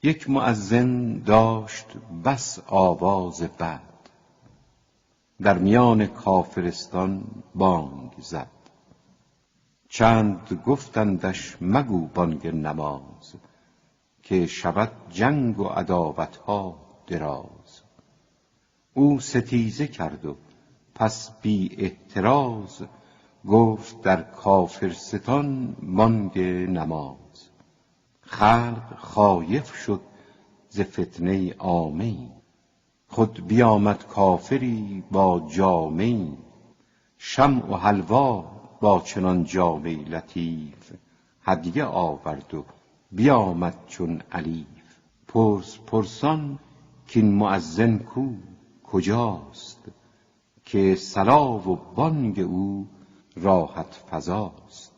یک مؤذن داشت بس آواز بد، در میان کافرستان بانگ زد. چند گفتندش مگو بانگ نماز، که شود جنگ و عداوتها دراز. او ستیزه کرد و پس بی احتراز، گفت در کافرستان بانگ نماز. خلق خایف شد ز فتنه عامه‌ای، خود بیامد کافری با جامه‌ای. شمع و حلوا با چنان جامه لطیف، هدیه آورد و بیامد چون الیف. پرسان کین مؤذن کو کجاست، که صلا و بانگ او راحت فزاست.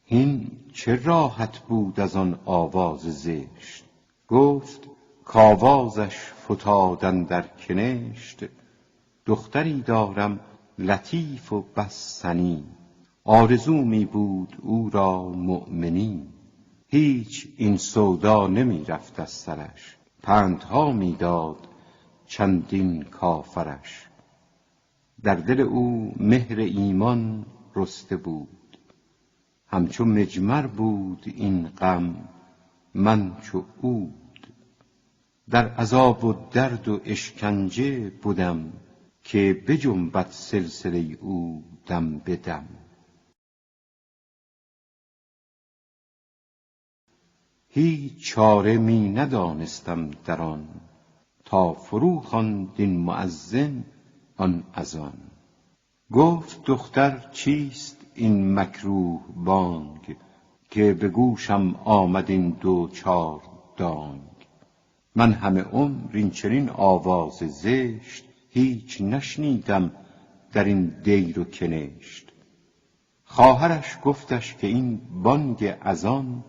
هین چه راحت بود از آن آواز زشت، گفت کآوازش فتاد اندر کنشت. دختری دارم لطیف و بس سنی، آرزو می بود او را مؤمنی. هیچ این سودا نمی رفت از سرش، پندها می داد چندین کافرش. در دل او مهر ایمان رسته بود، همچو مجمر بود این غم من چو عود. در عذاب و درد و اشکنجه بدم، که بجنبد سلسله او دم به دم. هیچ چاره می ندانستم در آن، تا فرو خواند این مؤذن آن اذان. گفت دختر چیست این مکروه بانگ، که به گوشم آمد این دو چار دانگ. من همه عمر این چنین آواز زشت، هیچ نشنیدم در این دیر و کنشت. خواهرش گفتش که این بانگ اذان،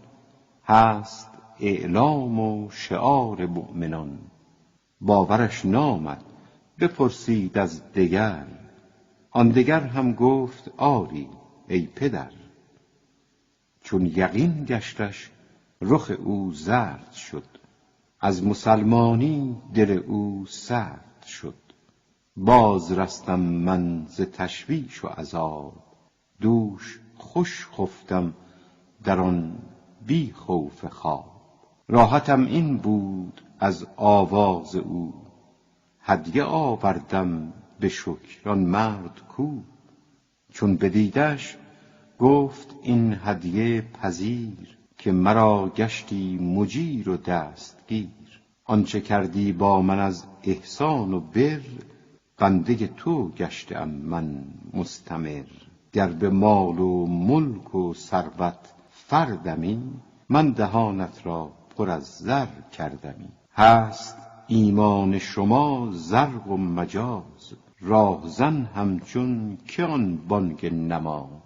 هست اعلام و شعار مؤمنان. باورش نامد بپرسید از دگر، آن دگر هم گفت آری ای پدر. چون یقین گشتش رخ او زرد شد، از مسلمانی دل او سرد شد. باز رستم من ز تشویش و عذاب، دوش خوش خفتم در آن بی خوف خواب. راحتم این بود از آواز او، هدیه آوردم به شکر آن مرد کو. چون بدیدش گفت این هدیه پذیر، که مرا گشتی مجیر و دستگیر. آنچه کردی با من از احسان و بر، بنده تو گشتم من مستمر. گر به مال و ملک و ثروت فردمی، من دهانت را پر از زر کردمی. هست ایمان شما زرق و مجاز، راهزن همچون که آن بانگ نماز.